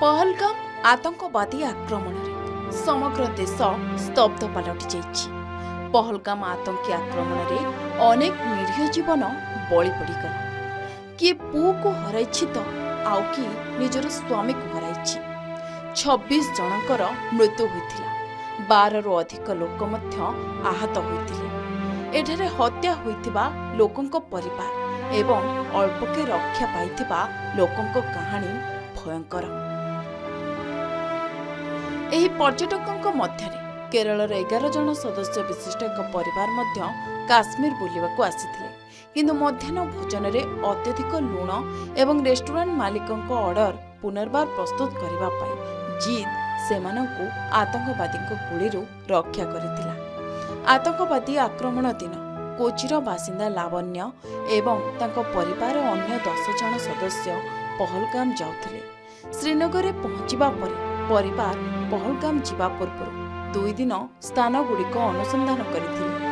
पहलगाम आतंकवादी आक्रमण रे समग्र देश स्तब्ध पलटि जाइछि। पहलगाम आतंकी आक्रमण रे अनेक निरीह जीवन बलि पड़गला। किए पुओ को हराइछि तो आउ कि निजर स्वामी को हराइछि। 26 जनकर मृत्यु होइथिला। 12 रु अधिक लोक मध्य आहत होइथिले। एठारे हत्या होइथिबा लोकंक परिवार एवं अल्पके रक्षा पाइथिबा लोकंक कहानी भयंकर। एही पर्यटकंक मध्यरे केरलर 11 जन सदस्य विशिष्ट एक परिवार मध्य काश्मीर बुलिबाकू आसिथिले। किंतु मध्याह्न भोजन रे अत्यधिक लुण एवं रेस्टोरेंट मालिकंक ऑर्डर पुनर्बार प्रस्तुत करिबा पई जिद सेमानंकू आतंकवादींक गुळीरू रक्षा करिथिला। आतंकवादी आक्रमण दिन कोचिर बासिंदा लावण्य एवं तांको परिवार अन्य 10 जन सदस्य पहलगाम जाउथिले। श्रीनगर रे पहुंचिबा परे परिवार पहलगाम जीवा पूर्व 2 दिन स्थान गुड़िक अनुसंधान करथिले।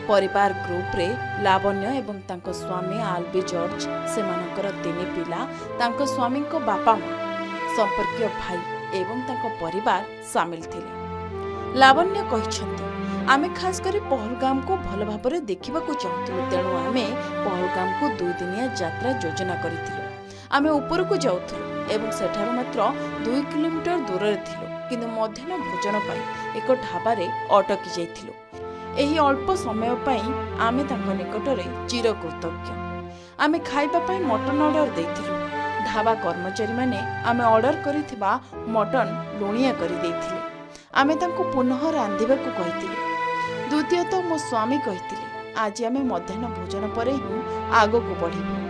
परिवार ग्रुप रे लावण्य एवं तांको स्वामी आल्बी जॉर्ज सेमानकर 3 पिला तांको स्वामी को बापा मां संपर्कीय भाई एवं तांको परिवार शामिल थिले। लावण्य कहिसंती आमे खास करी पहलगाम को भल भाबरे देखिबा को चाहतु। तेणु आमे पहलगाम को 2 दिनिया यात्रा योजना करिथिलु। आमे ऊपर को जाउथुलु एवं सेठार मात्र 2 किलोमीटर दूर रे थिलु। किंतु मध्याह्न भोजन पाई एक ढाबा रे अटकी जाइथिलु। एही अल्प समय पाई आमे तांको निकटरे चिर कृतज्ञ। आमे खाइबा पाई मटन ऑर्डर देथिलु। ढाबा कर्मचारी माने आमे ऑर्डर करिथिबा मटन लुणिया करि देथिले। आमे तांको पुनः रांधिबा को कहिथिलु। द्वितीयतः मो स्वामी कहिथिले आज आमे मध्याह्न भोजन परे ही आगो को बढ़िबु।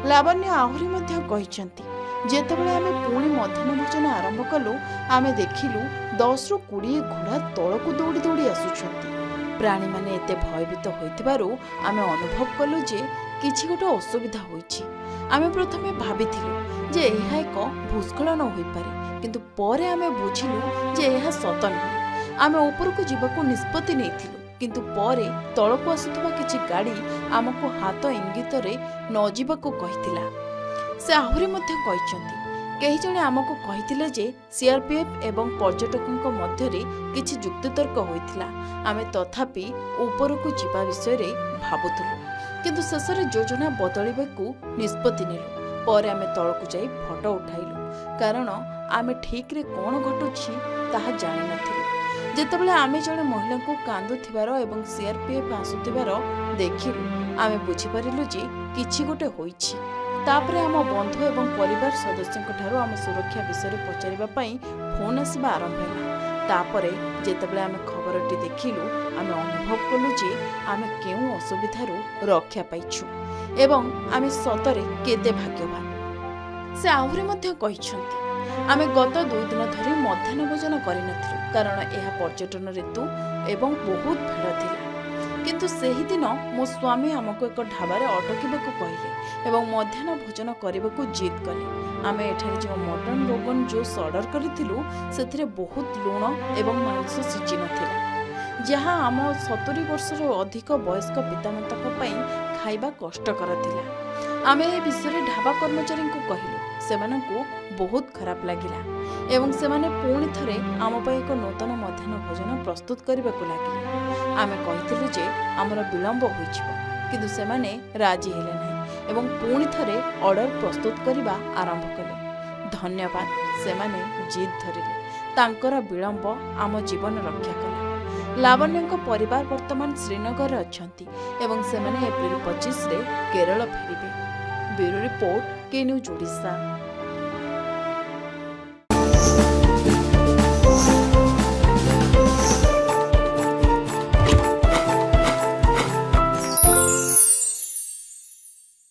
लावण्य आहुरी मध्य कहिसंती जेतेबेले आमे पुणी मध्याह्न भोजन आरंभ कलु आमे देखिलु 10 रु 20 घोड़ा तळकु दौड़ी दौड़ी आसुछंती। प्राणी माने एते भयभीत होइतिबारु आमे अनुभव कलु जे किछि गोटे असुविधा होइछि। आमे प्रथमे भाबिथिलु जे एहा एक भूस्खलन होई पारे, किंतु परे आमे बुझिलु जे एहा सत नहे। आमे ऊपर को जीवाकू निष्पत्ति नेथिलु, किंतु परे तळकु आसुथबा किछि गाड़ी आमको हाथ इंगित रे न जीवाकू कहितिला। से आहुरी मध्य कहिसंती केही जणे आमको कहितिले जे सीआरपीएफ एवं पर्यटकंक मध्यरे किछि जुक्तितर्क होइतिला। आमे तथापि ऊपर को जीवा विषय रे भाबुथुलु, किंतु शेषरे योजना बदलिबाकू निष्पत्ति नेलु। परे आमे तळकु जाई फोटो उठाइलु, कारण आमे ठीक रे कोन घटुछि ताहा जानि नथिलु। जेतेबेले आमे जणे महिला को कांदुथिबार एवं सीआरपीएफ आसुथिबार देखिलु आमे बुझी परिलु जे किछि गोटे होइछि। तापरे आम बंधु एवं परिवार सदस्यंक ठारू आम सुरक्षा विषय पचारिबा पई फोन आसिबा आरंभ होला। तापरे जेतेबेले आमे खबरटी देखिलु आमे अनुभव कलु जे आमे केउ असुविधारू रक्षा पाइछु एवं आमे सतरे केते भाग्यवान। से आहुरी मध्य कहिसंती आमे गत 2 दिन धरि मध्याह्न भोजन करिनथिलु, कारण एहा पर्यटन ऋतु एवं बहुत भीड़ थिला। किंतु सेही दिन मो स्वामी आमको एक ढाबा रे अटकिबाकू कहिले एवं मध्याह्न भोजन करबाकू जिद कले। आमे एठारे जो मटन रोगन जोश ऑर्डर करिथिलु सेथिरे बहुत लुण एवं मांस सिझि नथिला, जहाँ आम 70 वर्षर अधिक वयस्क पितामाताक पई खाइबा कष्टकर थिला। आमे ए विषय ढाबा कर्मचारी को कहिलु, सेमानंकू बहुत खराब लागिला एवं सेमाने पुणी थरे आम पई एक नूतन मध्याह्न भोजन प्रस्तुत करबाकू लागिले। आमे कहिथिलु जे हमर विलंब होइछिबो, किंतु सेमाने राजी हेले नै एवं पुणी थरे ऑर्डर प्रस्तुत करिबा आरंभ कले। धन्यवाद, सेमाने जिद धरिले। तांकर विलंब आम जीवन रक्षा कला। लावण्यंक परिवार वर्तमान श्रीनगर रे अछंती एवं सेमाने एप्रिल 25 रे केरल फेरिबे। ब्यूरो रिपोर्ट, के न्यूज ओडिशा।